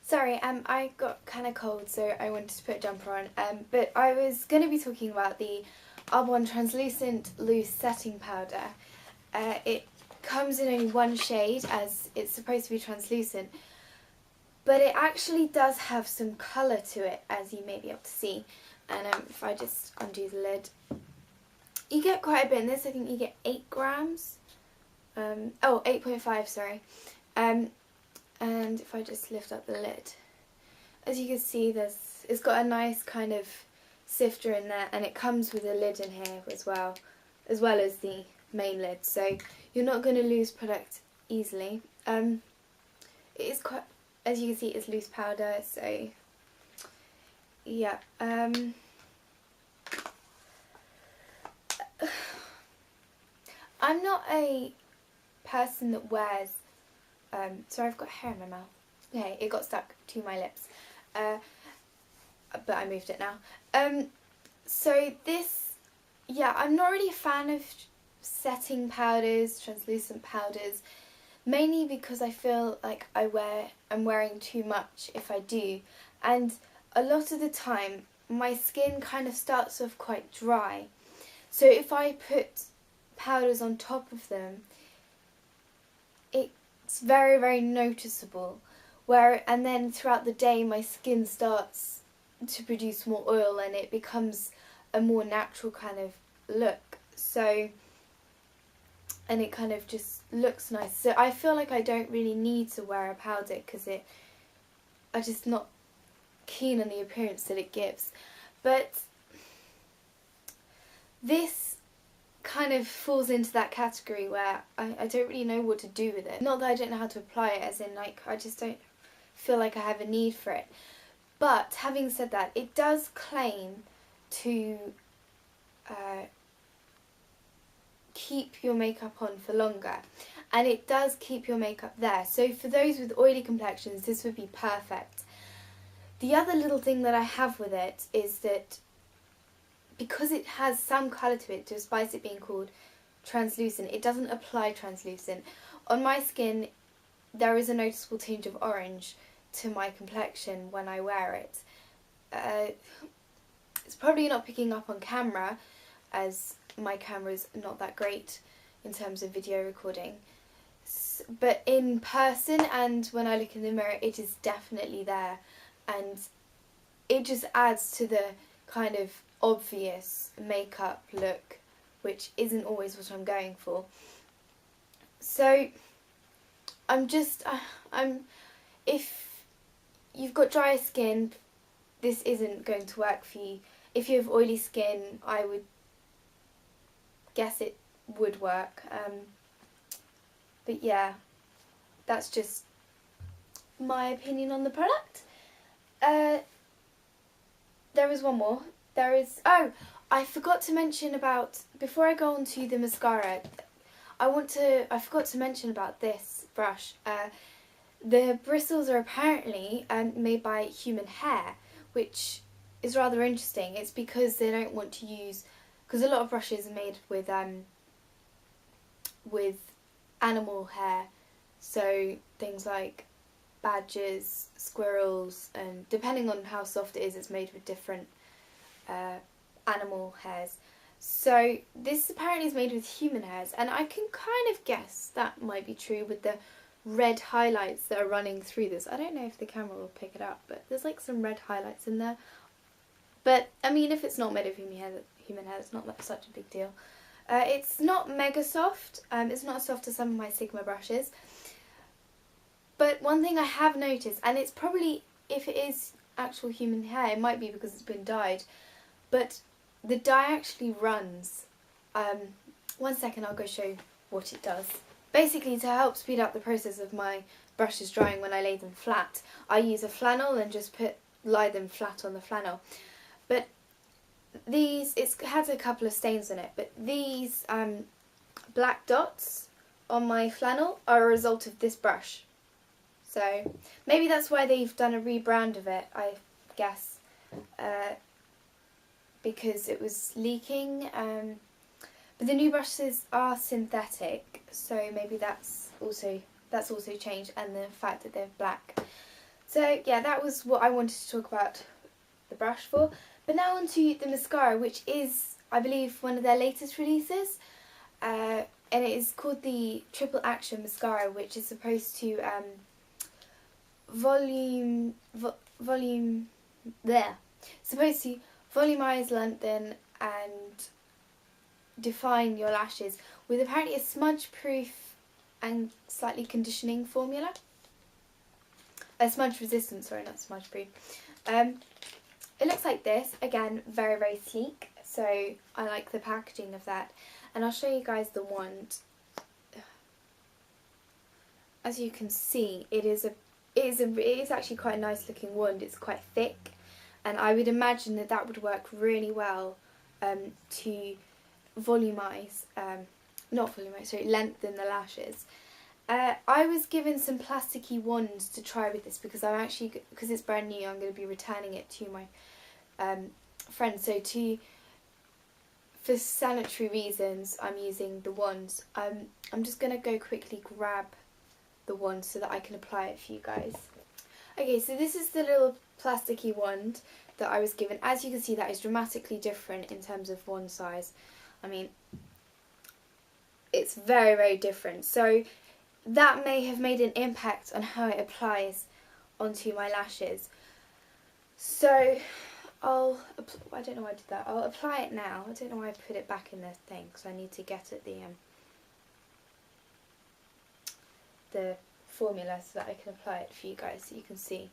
Sorry, I got kind of cold, so I wanted to put a jumper on. But I was going to be talking about the Arbonne Translucent Loose Setting Powder. It comes in only one shade, as it's supposed to be translucent, but it actually does have some colour to it, as you may be able to see. And if I just undo the lid, you get quite a bit in this. I think you get 8 grams. 8.5, sorry. And if I just lift up the lid, as you can see, it's got a nice kind of sifter in there, and it comes with a lid in here as well as the main lid, so you're not going to lose product easily. It is quite, as you can see, it's loose powder, so yeah. I'm not a person that wears sorry, I've got hair in my mouth. Okay, it got stuck to my lips, but I moved it now. So this, yeah, I'm not really a fan of setting powders, translucent powders, mainly because I feel like I'm wearing too much if I do, and a lot of the time my skin kind of starts off quite dry, so if I put powders on top of them, it's very, very noticeable, and then throughout the day my skin starts to produce more oil and it becomes a more natural kind of look, so, and it kind of just looks nice. So I feel like I don't really need to wear a powder because I'm just not keen on the appearance that it gives. But this kind of falls into that category where I don't really know what to do with it. Not that I don't know how to apply it, as in, like, I just don't feel like I have a need for it. But having said that, it does claim to keep your makeup on for longer, and it does keep your makeup there. So for those with oily complexions, this would be perfect. The other little thing that I have with it is that because it has some colour to it, despite it being called translucent, it doesn't apply translucent. On my skin, there is a noticeable tinge of orange to my complexion when I wear it. It's probably not picking up on camera, as my camera's not that great in terms of video recording. But in person and when I look in the mirror, it is definitely there, and it just adds to the kind of obvious makeup look, which isn't always what I'm going for. So if you've got dry skin, this isn't going to work for you. If you have oily skin, I would guess it would work. But yeah, that's just my opinion on the product. There is one more. I forgot to mention about, before I go on to the mascara, I forgot to mention about this brush. The bristles are apparently made by human hair, which is rather interesting. It's because they don't want to use, because a lot of brushes are made with animal hair, so things like badgers, squirrels, and depending on how soft it is, it's made with different animal hairs. So this apparently is made with human hairs, and I can kind of guess that might be true with the red highlights that are running through this. I don't know if the camera will pick it up, but there's like some red highlights in there. But I mean, if it's not made of human hair, it's not like such a big deal. It's not mega soft. It's not as soft as some of my Sigma brushes. But one thing I have noticed, and it's probably, if it is actual human hair, it might be because it's been dyed, but the dye actually runs. One second, I'll go show what it does. Basically, to help speed up the process of my brushes drying when I lay them flat, I use a flannel and just lie them flat on the flannel. But these, it has a couple of stains on it, but these black dots on my flannel are a result of this brush. So maybe that's why they've done a rebrand of it, I guess, because it was leaking. But the new brushes are synthetic, so maybe that's also changed, and the fact that they're black. So yeah, that was what I wanted to talk about the brush for. But now on to the mascara, which is, I believe, one of their latest releases. And it is called the Triple Action Mascara, which is supposed to supposed to volumize, lengthen and define your lashes with apparently a smudge proof and slightly conditioning formula. A smudge resistant, sorry, not smudge proof. It looks like this, again, very, very sleek, so I like the packaging of that. And I'll show you guys the wand. As you can see, it is actually quite a nice looking wand. It's quite thick, and I would imagine that that would work really well to lengthen the lashes. I was given some plasticky wands to try with this because because it's brand new, I'm going to be returning it to my friend. So for sanitary reasons, I'm using the wands. I'm just going to go quickly grab the wand so that I can apply it for you guys. Okay, so this is the little plasticky wand that I was given. As you can see, that is dramatically different in terms of wand size. I mean, it's very, very different. So that may have made an impact on how it applies onto my lashes. So I don't know why I did that. I'll apply it now. I don't know why I put it back in the thing because I need to get at the formula so that I can apply it for you guys so you can see.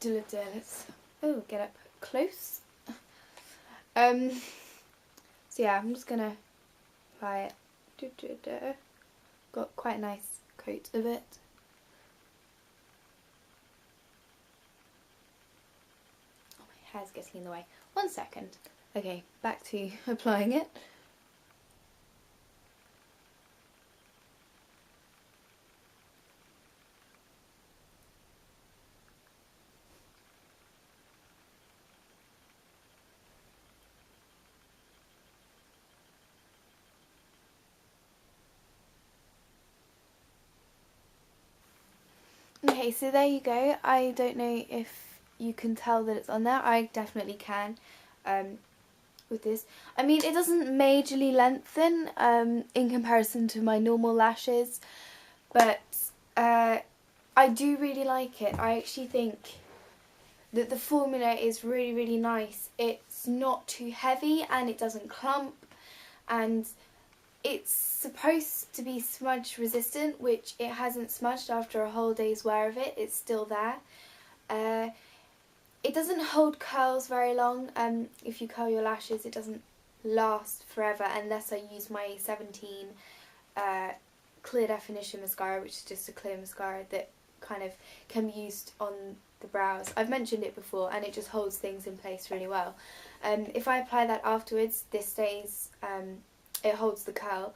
Let's get up close. So yeah, I'm just gonna apply it. Got quite a nice coat of it. Oh, my hair's getting in the way. 1 second. Okay, back to applying it. Okay, so there you go. I don't know if you can tell that it's on there. I definitely can with this. I mean, it doesn't majorly lengthen in comparison to my normal lashes, but I do really like it. I actually think that the formula is really, really nice. It's not too heavy and it doesn't clump, and it's supposed to be smudge resistant, which it hasn't smudged after a whole day's wear of it. It's still there. It doesn't hold curls very long. If you curl your lashes, it doesn't last forever unless I use my 17 clear definition mascara, which is just a clear mascara that kind of can be used on the brows. I've mentioned it before and it just holds things in place really well. If I apply that afterwards, this stays, it holds the curl,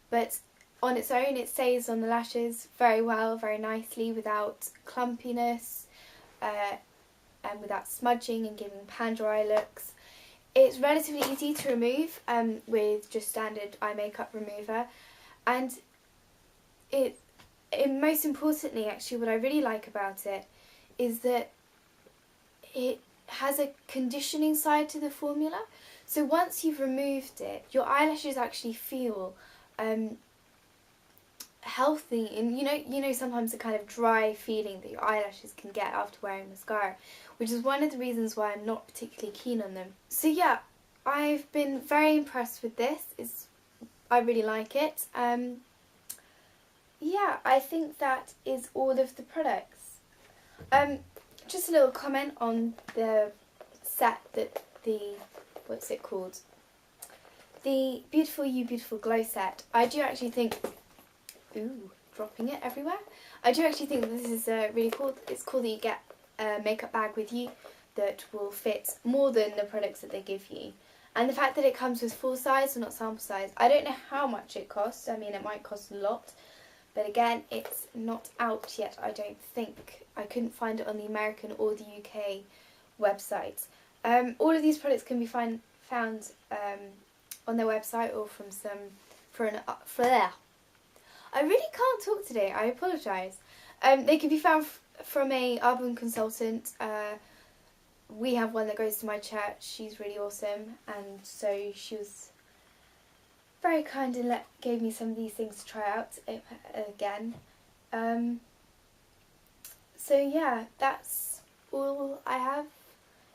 but on its own it stays on the lashes very well, very nicely, without clumpiness and without smudging and giving pan dry looks. It's relatively easy to remove with just standard eye makeup remover, and most importantly, actually, what I really like about it is that it has a conditioning side to the formula. So once you've removed it, your eyelashes actually feel healthy, and you know sometimes the kind of dry feeling that your eyelashes can get after wearing mascara, which is one of the reasons why I'm not particularly keen on them. So yeah, I've been very impressed with this. I really like it. Yeah, I think that is all of the products. Just a little comment on the set that what's it called? The Beautiful You Beautiful Glow set. I do actually think, dropping it everywhere. I do actually think that this is really cool. It's cool that you get a makeup bag with you that will fit more than the products that they give you. And the fact that it comes with full size, or not sample size. I don't know how much it costs. I mean, it might cost a lot. But again, it's not out yet, I don't think. I couldn't find it on the American or the UK websites. All of these products can be found on their website or I really can't talk today, I apologise. They can be found from a Arbonne consultant. We have one that goes to my church. She's really awesome, and so she was very kind and gave me some of these things to try out again. So yeah, that's all I have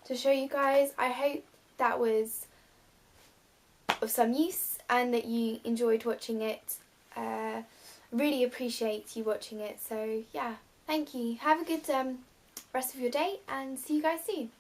to show you guys. I hope that was of some use and that you enjoyed watching it. Really appreciate you watching it. So yeah, thank you. Have a good rest of your day and see you guys soon.